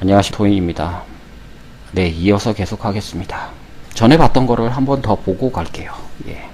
안녕하십니까, 토인입니다. 네, 이어서 계속 하겠습니다. 전에 봤던 거를 한 번 더 보고 갈게요. 예.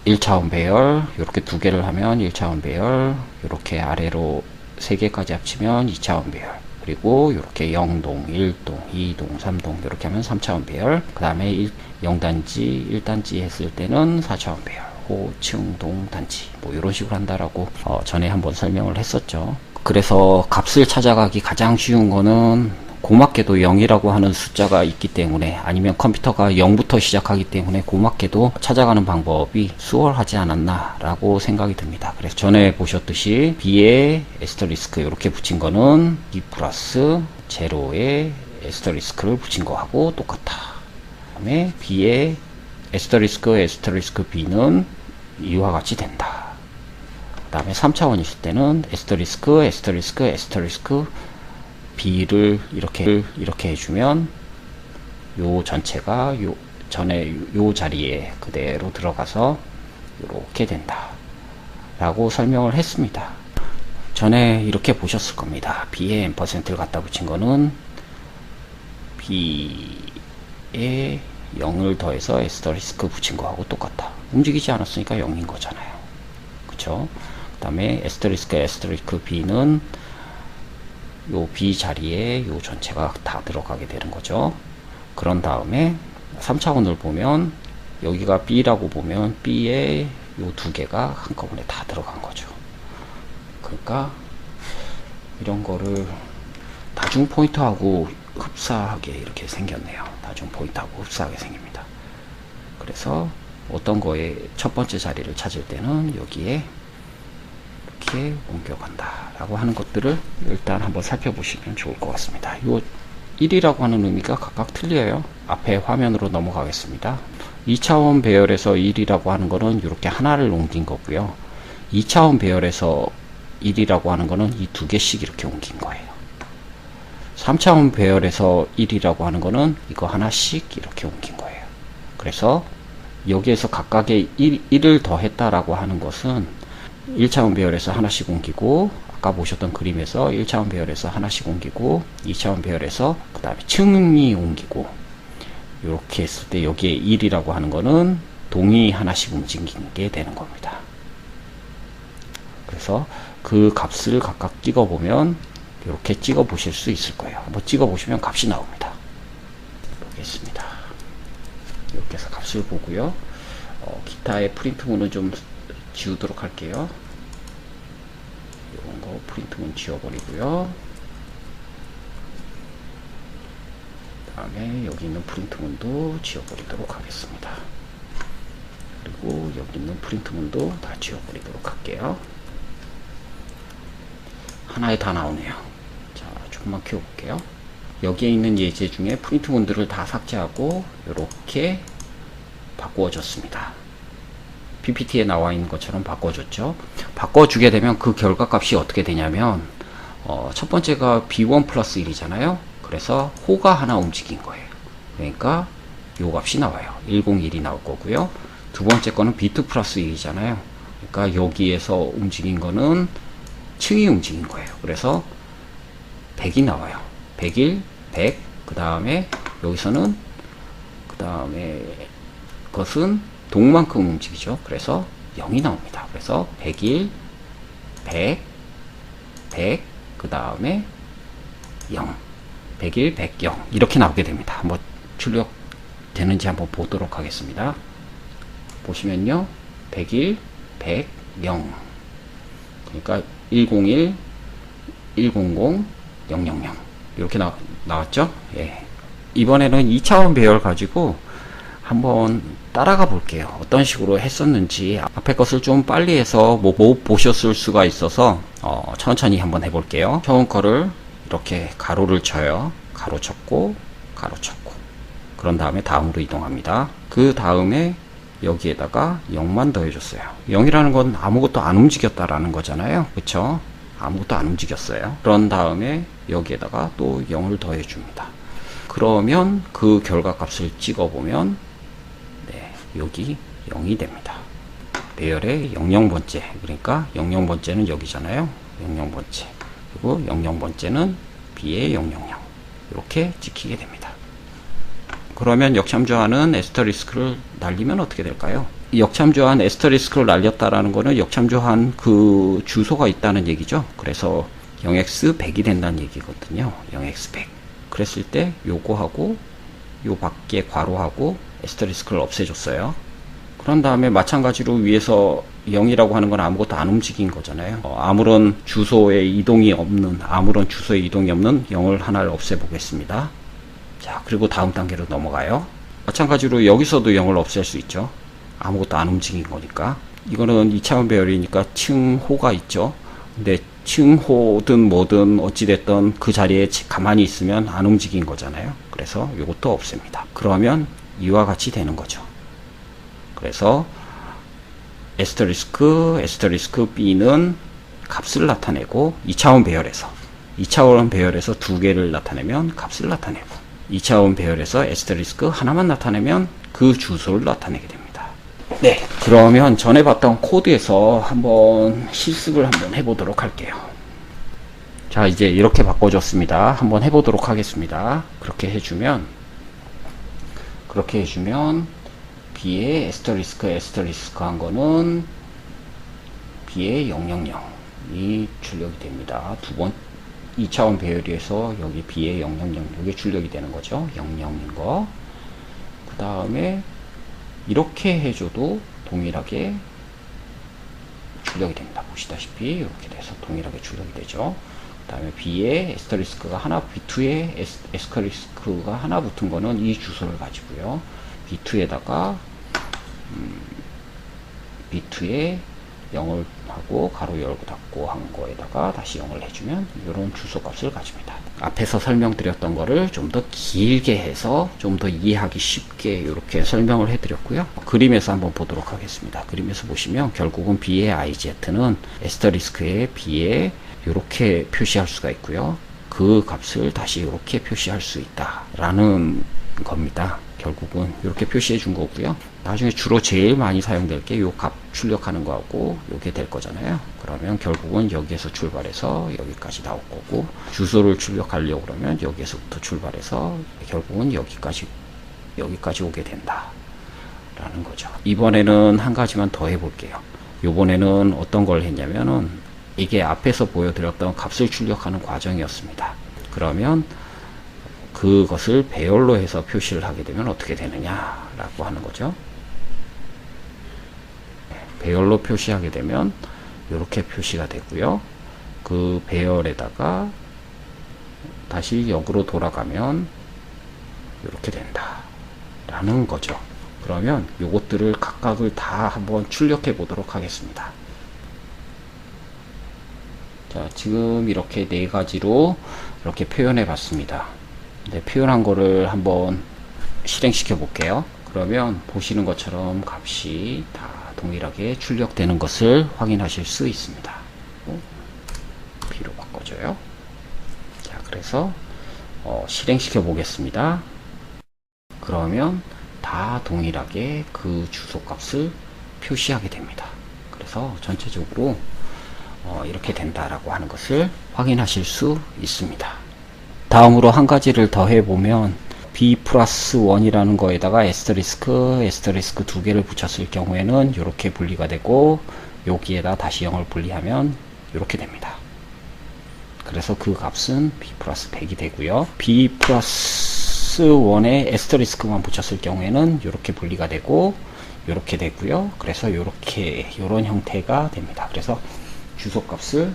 1차원 배열, 이렇게 두 개를 하면 1차원 배열, 이렇게 아래로 3개까지 합치면 2차원 배열, 그리고 이렇게 0동, 1동, 2동, 3동 이렇게 하면 3차원 배열, 그 다음에 0단지, 1단지 했을 때는 4차원 배열, 호층, 동, 단지 뭐 이런 식으로 한다라고 전에 한번 설명을 했었죠. 그래서 값을 찾아가기 가장 쉬운 거는 고맙게도 0이라고 하는 숫자가 있기 때문에, 아니면 컴퓨터가 0부터 시작하기 때문에 고맙게도 찾아가는 방법이 수월하지 않았나 라고 생각이 듭니다. 그래서 전에 보셨듯이 B에 에스터리스크 이렇게 붙인 거는 B 플러스 제로에 에스터리스크를 붙인 거하고 똑같다. 그 다음에 B에 에스터리스크 B는 이와 같이 된다. 그 다음에 3차원 있을 때는 에스터리스크 B를 이렇게 해주면 요 전체가 요 전에 요 자리에 그대로 들어가서 이렇게 된다 라고 설명을 했습니다. 전에 이렇게 보셨을 겁니다. B에 %를 갖다 붙인 거는 B에 0을 더해서 에스터리스크 붙인 거하고 똑같다. 움직이지 않았으니까 0인 거잖아요. 그쵸? 그 다음에 에스터리스크 B는 요 B 자리에 요 전체가 다 들어가게 되는 거죠. 그런 다음에 3차원을 보면 여기가 B라고 보면 B에 요 두 개가 한꺼번에 다 들어간 거죠. 그러니까 이런 거를 다중 포인트하고 흡사하게 이렇게 생겼네요. 다중 포인트하고 흡사하게 생깁니다. 그래서 어떤 거에 첫 번째 자리를 찾을 때는 여기에 이렇게 옮겨간다 라고 하는 것들을 일단 한번 살펴보시면 좋을 것 같습니다. 요 1이라고 하는 의미가 각각 틀려요. 앞에 화면으로 넘어가겠습니다. 2차원 배열에서 1이라고 하는 거는 이렇게 하나를 옮긴 거고요. 2차원 배열에서 1이라고 하는 거는 이 두 개씩 이렇게 옮긴 거예요. 3차원 배열에서 1이라고 하는 거는 이거 하나씩 이렇게 옮긴 거예요. 그래서 여기에서 각각의 1을 더했다라고 하는 것은 1차원 배열에서 하나씩 옮기고, 아까 보셨던 그림에서 1차원 배열에서 하나씩 옮기고, 2차원 배열에서 그 다음에 층이 옮기고, 이렇게 했을 때 여기에 1이라고 하는 거는 동이 하나씩 움직이게 되는 겁니다. 그래서 그 값을 각각 찍어보면 이렇게 찍어 보실 수 있을 거예요. 한번 찍어 보시면 값이 나옵니다. 보겠습니다. 이렇게 해서 값을 보고요. 기타의 프린트문은 좀 지우도록 할게요. 이런 거 프린트문 지워버리고요. 그 다음에 여기 있는 프린트문도 지워버리도록 하겠습니다. 그리고 여기 있는 프린트문도 다 지워버리도록 할게요. 하나에 다 나오네요. 자, 조금만 키워볼게요. 여기에 있는 예제 중에 프린트문들을 다 삭제하고 이렇게 바꾸어졌습니다. PPT에 나와 있는 것처럼 바꿔줬죠. 바꿔주게 되면 그 결과값이 어떻게 되냐면, 첫 번째가 B1 플러스 1이잖아요. 그래서 호가 하나 움직인 거예요. 그러니까 요 값이 나와요. 101이 나올 거고요. 두 번째 거는 B2 플러스 1이잖아요. 그러니까 여기에서 움직인 거는 층이 움직인 거예요. 그래서 100이 나와요. 101, 100, 그 다음에 여기서는 그 다음에 그것은 동만큼 움직이죠. 그래서 0이 나옵니다. 그래서 101, 100, 100, 그 다음에 0, 101, 100, 0 이렇게 나오게 됩니다. 한번 출력 되는지 한번 보도록 하겠습니다. 보시면요, 101, 100, 0 그러니까 101, 100, 000 이렇게 나왔죠. 예. 이번에는 2차원 배열 가지고 한번 따라가 볼게요. 어떤 식으로 했었는지. 앞에 것을 좀 빨리 해서 못 보셨을 수가 있어서 천천히 한번 해볼게요. 처음 거를 이렇게 가로를 쳐요. 가로 쳤고 가로 쳤고, 그런 다음에 다음으로 이동합니다. 그 다음에 여기에다가 0만 더해줬어요. 0이라는 건 아무것도 안 움직였다라는 거잖아요. 그쵸? 아무것도 안 움직였어요. 그런 다음에 여기에다가 또 0을 더해줍니다. 그러면 그 결과값을 찍어보면 여기 0이 됩니다. 배열의 00번째, 그러니까 00번째는 여기잖아요. 00번째. 그리고 00번째는 B의 000. 이렇게 찍히게 됩니다. 그러면 역참조하는 에스터리스크를 날리면 어떻게 될까요? 역참조한 에스터리스크를 날렸다라는 거는 역참조한 그 주소가 있다는 얘기죠. 그래서 0x100이 된다는 얘기거든요. 0x100. 그랬을 때 요거하고 요 밖에 괄호하고 에스터리스크를 없애줬어요. 그런 다음에 마찬가지로 위에서 0이라고 하는 건 아무것도 안 움직인 거잖아요. 아무런 주소에 이동이 없는 0을 하나를 없애 보겠습니다. 자, 그리고 다음 단계로 넘어가요. 마찬가지로 여기서도 0을 없앨 수 있죠. 아무것도 안 움직인 거니까. 이거는 2차원 배열이니까 층호가 있죠. 근데 층호든 뭐든 어찌됐든 그 자리에 가만히 있으면 안 움직인 거잖아요. 그래서 이것도 없앱니다. 그러면 이와 같이 되는 거죠. 그래서 에스터리스크 B는 값을 나타내고 2차원 배열에서 두 개를 나타내면 값을 나타내고 2차원 배열에서 에스터리스크 하나만 나타내면 그 주소를 나타내게 됩니다. 네, 그러면 전에 봤던 코드에서 한번 실습을 한번 해보도록 할게요. 자, 이제 이렇게 바꿔줬습니다. 한번 해보도록 하겠습니다. 그렇게 해주면 B에 에스터리스크 한 거는 B에 000이 출력이 됩니다. 2차원 배열에서 여기 B에 000 이게 출력이 되는 거죠. 00인 거. 그 다음에 이렇게 해줘도 동일하게 출력이 됩니다. 보시다시피 이렇게 돼서 동일하게 출력이 되죠. 그 다음에 B에 에스터리스크가 하나, B2에 에스터리스크가 하나 붙은 거는 이 주소를 가지고요. B2에다가 B2에 0을 하고 가로 열고 닫고 한 거에다가 다시 0을 해주면 이런 주소 값을 가집니다. 앞에서 설명드렸던 거를 좀 더 길게 해서 좀 더 이해하기 쉽게 이렇게 설명을 해드렸고요. 그림에서 한번 보도록 하겠습니다. 그림에서 보시면 결국은 B의 IZ는 에스터리스크의 B에 이렇게 표시할 수가 있고요. 그 값을 다시 이렇게 표시할 수 있다라는 겁니다. 결국은 이렇게 표시해 준 거고요. 나중에 주로 제일 많이 사용될 게 요 값 출력하는 거하고 요게 될 거잖아요. 그러면 결국은 여기에서 출발해서 여기까지 나올 거고, 주소를 출력하려고 그러면 여기에서부터 출발해서 결국은 여기까지 오게 된다 라는 거죠. 이번에는 한 가지만 더 해볼게요. 이번에는 어떤 걸 했냐면은 이게 앞에서 보여드렸던 값을 출력하는 과정이었습니다. 그러면 그것을 배열로 해서 표시를 하게 되면 어떻게 되느냐 라고 하는 거죠. 배열로 표시하게 되면 이렇게 표시가 되고요. 그 배열에다가 다시 역으로 돌아가면 이렇게 된다 라는 거죠. 그러면 요것들을 각각을 다 한번 출력해 보도록 하겠습니다. 자, 지금 이렇게 네 가지로 이렇게 표현해 봤습니다. 네, 표현한 거를 한번 실행시켜 볼게요. 그러면 보시는 것처럼 값이 다 동일하게 출력되는 것을 확인하실 수 있습니다. B로 바꿔줘요. 자, 그래서 실행시켜 보겠습니다. 그러면 다 동일하게 그 주소 값을 표시하게 됩니다. 그래서 전체적으로 이렇게 된다라고 하는 것을 확인하실 수 있습니다. 다음으로 한 가지를 더 해보면 B 플러스 1이라는 거에다가 에스터리스크 두 개를 붙였을 경우에는 이렇게 분리가 되고, 여기에다 다시 0을 분리하면 이렇게 됩니다. 그래서 그 값은 B 플러스 100이 되고요. B 플러스 1에 에스터리스크만 붙였을 경우에는 이렇게 분리가 되고 이렇게 되고요. 그래서 이런 형태가 됩니다. 그래서 주소값을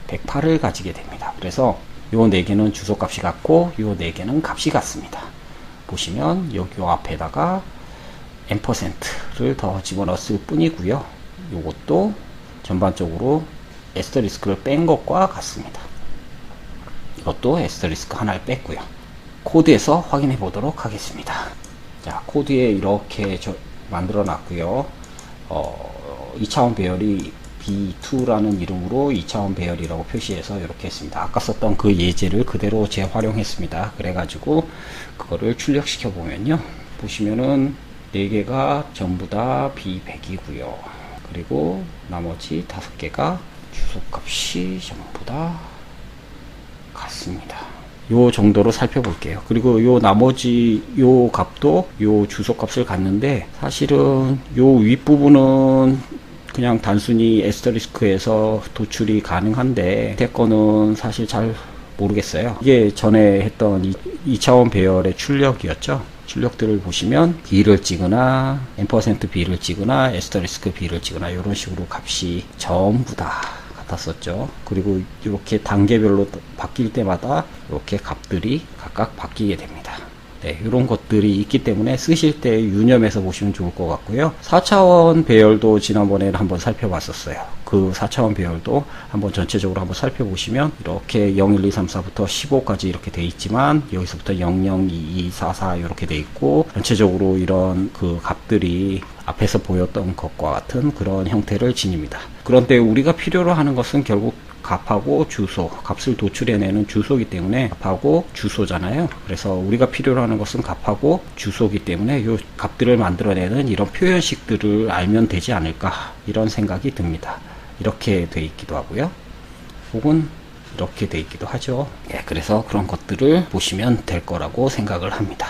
108을 가지게 됩니다. 그래서 요 4개는 주소값이 같고 요 4개는 값이 같습니다. 보시면 여기 앞에다가 %를 더 집어넣었을 뿐이고요. 요것도 전반적으로 에스터리스크를 뺀 것과 같습니다. 이것도 에스터리스크 하나를 뺐고요. 코드에서 확인해 보도록 하겠습니다. 자, 코드에 이렇게 만들어 놨고요. 2차원 배열이 B2라는 이름으로 2차원 배열이라고 표시해서 이렇게 했습니다. 아까 썼던 그 예제를 그대로 재활용했습니다. 그래가지고 그거를 출력시켜 보면요, 보시면은 4개가 전부 다 B100이고요. 그리고 나머지 5개가 주소값이 전부 다 같습니다. 요 정도로 살펴볼게요. 그리고 요 나머지 요 값도 요 주소 값을 갖는데, 사실은 요 윗부분은 그냥 단순히 에스터리스크에서 도출이 가능한데, 밑에 거는 사실 잘 모르겠어요. 이게 전에 했던 2차원 배열의 출력이었죠. 출력들을 보시면 B를 찍거나 %, B를 찍거나 에스터리스크 B를 찍거나 이런 식으로 값이 전부 다 같았었죠. 그리고 이렇게 단계별로 바뀔 때마다 이렇게 값들이 각각 바뀌게 됩니다. 네, 이런 것들이 있기 때문에 쓰실 때 유념해서 보시면 좋을 것 같고요. 4차원 배열도 지난번에 한번 살펴봤었어요. 그 4차원 배열도 한번 전체적으로 한번 살펴보시면 이렇게 0, 1, 2, 3, 4부터 15까지 이렇게 돼 있지만, 여기서부터 0, 0, 2, 2, 4, 4 이렇게 돼 있고, 전체적으로 이런 그 값들이 앞에서 보였던 것과 같은 그런 형태를 지닙니다. 그런데 우리가 필요로 하는 것은 결국 값하고 주소, 값을 도출해내는 주소이기 때문에 값하고 주소잖아요. 그래서 우리가 필요로 하는 것은 값하고 주소이기 때문에 이 값들을 만들어내는 이런 표현식들을 알면 되지 않을까, 이런 생각이 듭니다. 이렇게 돼 있기도 하고요. 혹은 이렇게 돼 있기도 하죠. 예, 그래서 그런 것들을 보시면 될 거라고 생각을 합니다.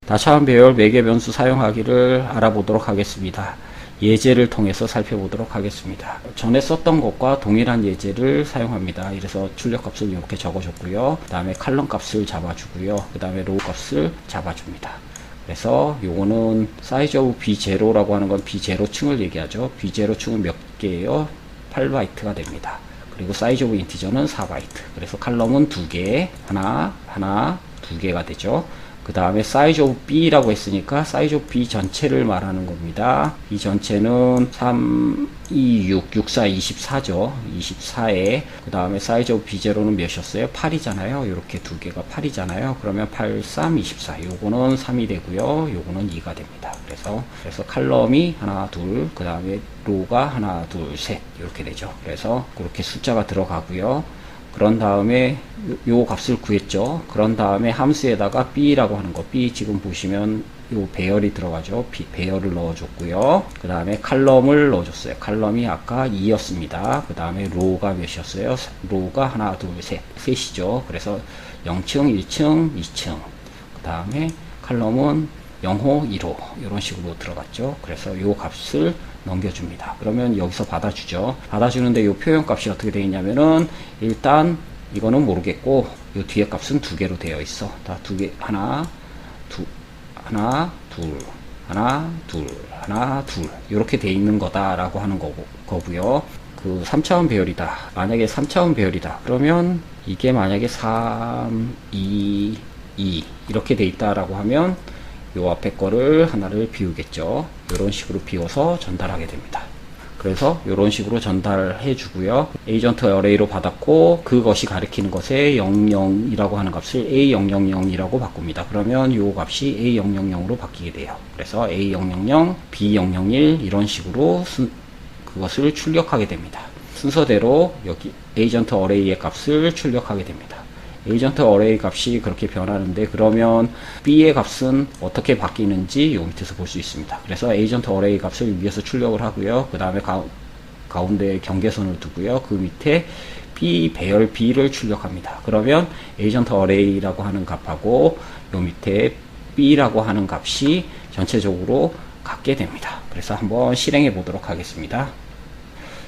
다차원 배열 매개 변수 사용하기를 알아보도록 하겠습니다. 예제를 통해서 살펴보도록 하겠습니다. 전에 썼던 것과 동일한 예제를 사용합니다. 이래서 출력 값을 이렇게 적어줬고요. 그 다음에 칼럼 값을 잡아주고요. 그 다음에 로우 값을 잡아줍니다. 그래서 요거는 사이즈 오브 B0라고 하는 건 B0층을 얘기하죠. B0층은 몇 개예요? 8바이트가 됩니다. 그리고 사이즈 오브 인티저는 4바이트. 그래서 칼럼은 2개, 하나, 2개가 되죠. 그 다음에 사이즈 오브 B라고 했으니까 사이즈 오브 B 전체를 말하는 겁니다. 이 전체는 3, 2, 6, 6, 4, 24죠. 24에 그 다음에 사이즈 오브 B0는 몇이었어요? 8이잖아요. 이렇게 두 개가 8이잖아요. 그러면 8, 3, 24. 요거는 3이 되고요. 요거는 2가 됩니다. 그래서 칼럼이 하나, 둘, 그 다음에 로가 하나, 둘, 셋 이렇게 되죠. 그래서 그렇게 숫자가 들어가고요. 그런 다음에 요 값을 구했죠. 그런 다음에 함수에다가 B라고 하는 거, B 지금 보시면 요 배열이 들어가죠. 배열을 넣어줬고요. 그 다음에 칼럼을 넣어줬어요. 칼럼이 아까 2였습니다. 그 다음에 로가 몇이었어요? 로가 하나, 둘, 셋이죠. 그래서 0층, 1층, 2층. 그 다음에 칼럼은 0호, 1호 이런 식으로 들어갔죠. 그래서 요 값을 넘겨줍니다. 그러면 여기서 받아주죠. 받아주는데 요 표현 값이 어떻게 되어 있냐면은, 일단 이거는 모르겠고 요 뒤에 값은 2개로 되어 있어. 다 2개, 하나, 둘, 이렇게 되어 있는 거다라고 하는 거고요. 그 3차원 배열이다. 만약에 3차원 배열이다. 그러면 이게 만약에 3, 2, 2 이렇게 되어 있다라고 하면 요 앞에 거를 하나를 비우겠죠. 이런 식으로 비워서 전달하게 됩니다. 그래서 이런 식으로 전달해 주고요. 에이전트 어레이로 받았고, 그것이 가리키는 것에 00이라고 하는 값을 A000이라고 바꿉니다. 그러면 요 값이 A000으로 바뀌게 돼요. 그래서 A000, B001 이런 식으로 그것을 출력하게 됩니다. 순서대로 여기 에이전트 어레이의 값을 출력하게 됩니다. 에이전트 어레이 값이 그렇게 변하는데, 그러면 B의 값은 어떻게 바뀌는지 요 밑에서 볼 수 있습니다. 그래서 에이전트 어레이 값을 위에서 출력을 하고요. 그 다음에 가운데 경계선을 두고요. 그 밑에 B 배열 B를 출력합니다. 그러면 에이전트 어레이라고 하는 값하고 요 밑에 B라고 하는 값이 전체적으로 같게 됩니다. 그래서 한번 실행해 보도록 하겠습니다.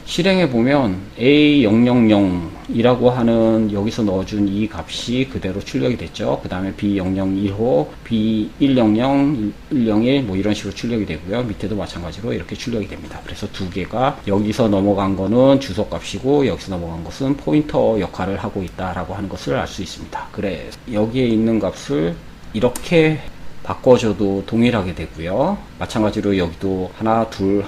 실행해 보면 A000이라고 하는 여기서 넣어준 이 값이 그대로 출력이 됐죠. 그 다음에 B001호, B100, 101 뭐 이런 식으로 출력이 되고요. 밑에도 마찬가지로 이렇게 출력이 됩니다. 그래서 두 개가 여기서 넘어간 거는 주소 값이고, 여기서 넘어간 것은 포인터 역할을 하고 있다라고 하는 것을 알 수 있습니다. 그래서 여기에 있는 값을 이렇게 바꿔줘도 동일하게 되고요. 마찬가지로 여기도 하나, 둘,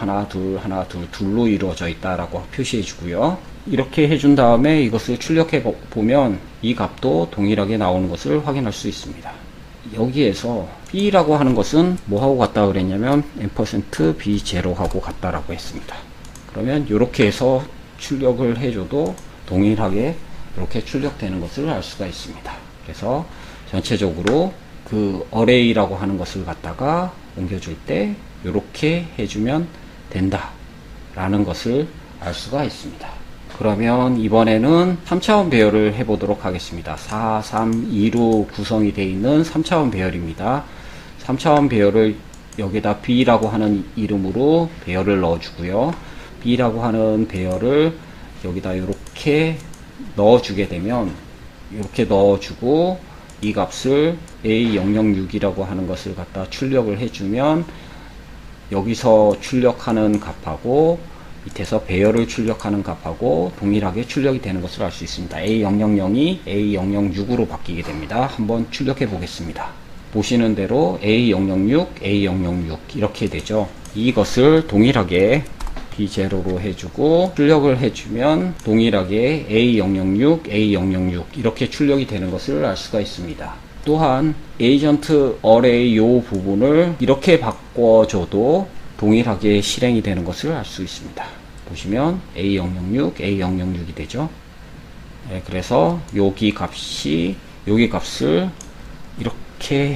둘로 이루어져 있다라고 표시해 주고요. 이렇게 해준 다음에 이것을 출력해 보면 이 값도 동일하게 나오는 것을 확인할 수 있습니다. 여기에서 B라고 하는 것은 뭐하고 같다 그랬냐면 %B0하고 같다라고 했습니다. 그러면 이렇게 해서 출력을 해줘도 동일하게 이렇게 출력되는 것을 알 수가 있습니다. 그래서 전체적으로 그 어레이라고 하는 것을 갖다가 옮겨줄 때 이렇게 해주면 된다 라는 것을 알 수가 있습니다. 그러면 이번에는 3차원 배열을 해보도록 하겠습니다. 4, 3, 2로 구성이 되어 있는 3차원 배열입니다. 3차원 배열을 여기다 B라고 하는 이름으로 배열을 넣어주고요. B라고 하는 배열을 여기다 이렇게 넣어주게 되면, 이렇게 넣어주고 이 값을 A006이라고 하는 것을 갖다 출력을 해주면, 여기서 출력하는 값하고 밑에서 배열을 출력하는 값하고 동일하게 출력이 되는 것을 알 수 있습니다. A000이 A006으로 바뀌게 됩니다. 한번 출력해 보겠습니다. 보시는 대로 A006, A006 이렇게 되죠. 이것을 동일하게 B0로 해주고 출력을 해주면 동일하게 A006, A006 이렇게 출력이 되는 것을 알 수가 있습니다. 또한 에이전트 어레이 요 부분을 이렇게 바꿔줘도 동일하게 실행이 되는 것을 알 수 있습니다. 보시면 A006, A006이 되죠. 네, 그래서 여기 값을 이렇게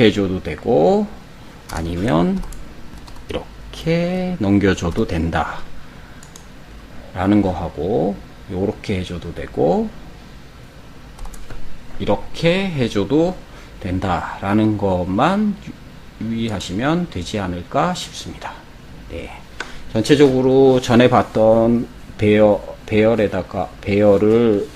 해줘도 되고, 아니면 이렇게 넘겨줘도 된다 라는 거 하고, 요렇게 해줘도 되고 이렇게 해줘도 된다 라는 것만 유의하시면 되지 않을까 싶습니다. 네. 전체적으로 전에 봤던 배열에다가 배열을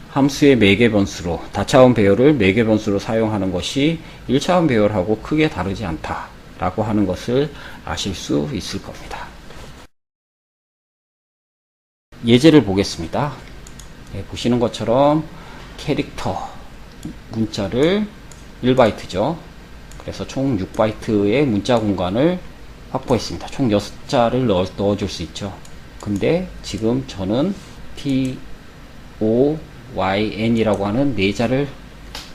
함수의 매개 변수로, 다차원 배열을 매개 변수로 사용하는 것이 1차원 배열하고 크게 다르지 않다 라고 하는 것을 아실 수 있을 겁니다. 예제를 보겠습니다. 네, 보시는 것처럼 캐릭터 문자를 1바이트죠. 그래서 총 6바이트의 문자 공간을 확보했습니다. 총 6자를 넣어줄 수 있죠. 근데 지금 저는 TOYN이라고 하는 4자를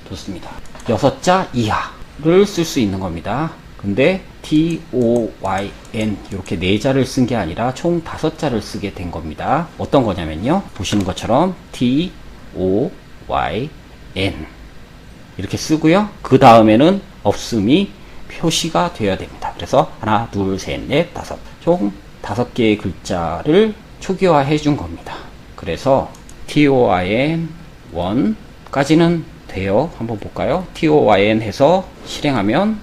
뒀습니다. 6자 이하를 쓸 수 있는 겁니다. 근데 TOYN 이렇게 4자를 쓴 게 아니라 총 5자를 쓰게 된 겁니다. 어떤 거냐면요, 보시는 것처럼 TOYN 이렇게 쓰고요. 그 다음에는 없음이 표시가 되어야 됩니다. 그래서 하나, 둘, 셋, 넷, 다섯, 총 5개의 글자를 초기화해 준 겁니다. 그래서 TOYN 1까지는 돼요. 한번 볼까요? TOYN 해서 실행하면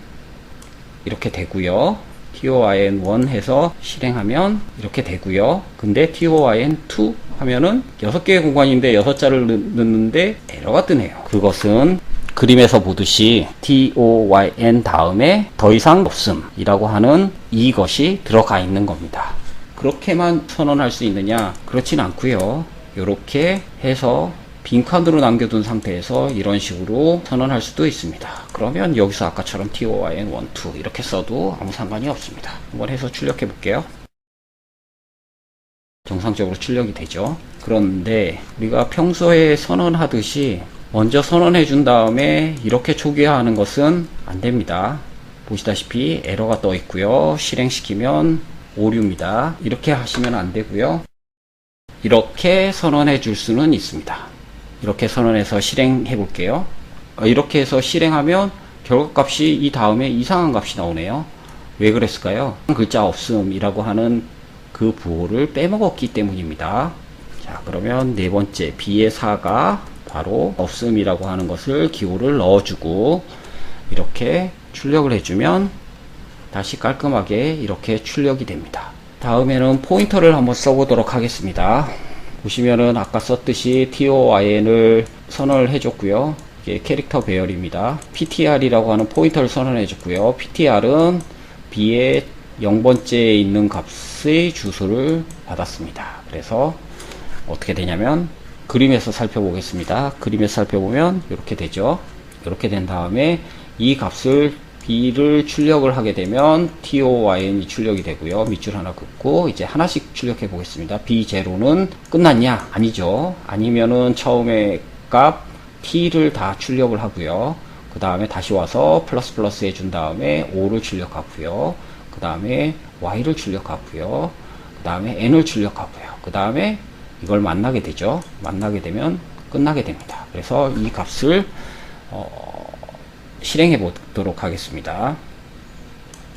이렇게 되고요. TOYN1 해서 실행하면 이렇게 되고요. 근데 TOYN2 하면은 6개의 공간인데 6자를 넣는데 에러가 뜨네요. 그것은 그림에서 보듯이 TOYN 다음에 더 이상 없음이라고 하는 이것이 들어가 있는 겁니다. 그렇게만 선언할 수 있느냐? 그렇진 않고요. 이렇게 해서 빈칸으로 남겨둔 상태에서 이런 식으로 선언할 수도 있습니다. 그러면 여기서 아까처럼 TOYN 1, 2 이렇게 써도 아무 상관이 없습니다. 한번 해서 출력해 볼게요. 정상적으로 출력이 되죠. 그런데 우리가 평소에 선언하듯이 먼저 선언해 준 다음에 이렇게 초기화하는 것은 안 됩니다. 보시다시피 에러가 떠 있고요. 실행시키면 오류입니다. 이렇게 하시면 안 되고요. 이렇게 선언해 줄 수는 있습니다. 이렇게 선언해서 실행해 볼게요. 이렇게 해서 실행하면 결과값이 이 다음에 이상한 값이 나오네요. 왜 그랬을까요? 글자 없음이라고 하는 그 부호를 빼먹었기 때문입니다. 자, 그러면 네 번째 B의 4가 바로 없음이라고 하는 것을 기호를 넣어주고 이렇게 출력을 해주면 다시 깔끔하게 이렇게 출력이 됩니다. 다음에는 포인터를 한번 써보도록 하겠습니다. 보시면은 아까 썼듯이 TOYN을 선언을 해줬고요. 이게 캐릭터 배열입니다. PTR이라고 하는 포인터를 선언해줬고요. PTR은 B의 0번째에 있는 값의 주소를 받았습니다. 그래서 어떻게 되냐면 그림에서 살펴보겠습니다. 그림에서 살펴보면 이렇게 되죠. 이렇게 된 다음에 이 값을 B를 출력을 하게 되면 TOYN이 출력이 되고요. 밑줄 하나 긋고 이제 하나씩 출력해 보겠습니다. B0는 끝났냐? 아니죠. 아니면은 처음에 값 T를 다 출력을 하고요. 그 다음에 다시 와서 플러스 플러스 해준 다음에 5를 출력하고요. 그 다음에 Y를 출력하고요. 그 다음에 N을 출력하고요. 그 다음에 이걸 만나게 되죠. 만나게 되면 끝나게 됩니다. 그래서 이 값을 실행해 보도록 하겠습니다.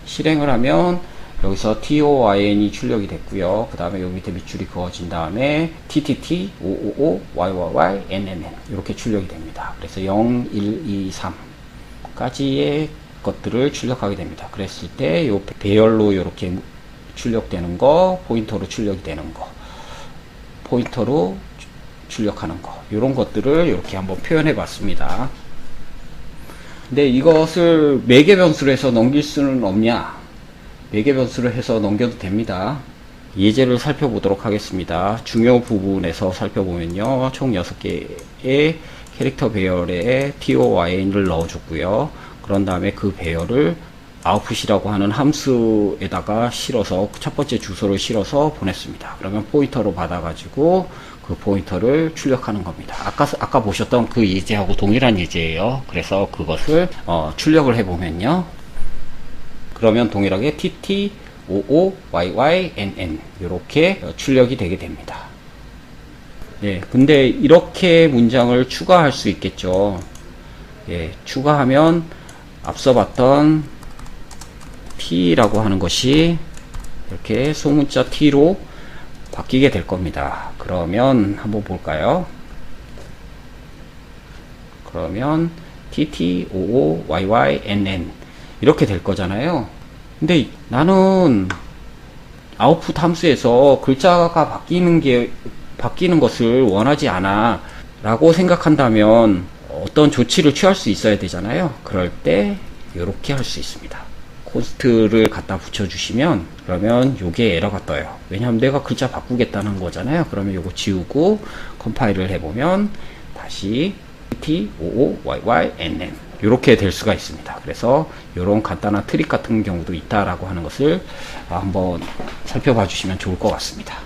실행을 하면 여기서 TOYN이 출력이 됐고요. 그 다음에 여기 밑에 밑줄이 그어진 다음에 TTT 555 YYY NNN 이렇게 출력이 됩니다. 그래서 0, 1, 2, 3까지의 것들을 출력하게 됩니다. 그랬을 때 요 배열로 이렇게 출력되는 거, 포인터로 출력이 되는 거, 포인터로 출력하는 거, 이런 것들을 이렇게 한번 표현해 봤습니다. 근데 이것을 매개 변수로 해서 넘길 수는 없냐? 매개 변수로 해서 넘겨도 됩니다. 예제를 살펴보도록 하겠습니다. 중요 부분에서 살펴보면요. 총 6개의 캐릭터 배열에 TOYN을 넣어줬고요. 그런 다음에 그 배열을 output이라고 하는 함수에다가 실어서 첫 번째 주소를 실어서 보냈습니다. 그러면 포인터로 받아가지고 그 포인터를 출력하는 겁니다. 아까 보셨던 그 예제하고 동일한 예제예요. 그래서 그것을 출력을 해보면요. 그러면 동일하게 TT55YYNN 이렇게 출력이 되게 됩니다. 예, 근데 이렇게 문장을 추가할 수 있겠죠. 예, 추가하면 앞서 봤던 T라고 하는 것이 이렇게 소문자 T로 바뀌게 될 겁니다. 그러면 한번 볼까요? 그러면 TT55YYNN 이렇게 될 거잖아요. 근데 나는 아웃풋 함수에서 글자가 바뀌는 것을 원하지 않아 라고 생각한다면 어떤 조치를 취할 수 있어야 되잖아요. 그럴 때 이렇게 할 수 있습니다. 콘스트를 갖다 붙여주시면 그러면 요게 에러가 떠요. 왜냐하면 내가 글자 바꾸겠다는 거잖아요. 그러면 요거 지우고 컴파일을 해보면 다시 T55YYNN 이렇게 될 수가 있습니다. 그래서 이런 간단한 트릭 같은 경우도 있다라고 하는 것을 한번 살펴봐 주시면 좋을 것 같습니다.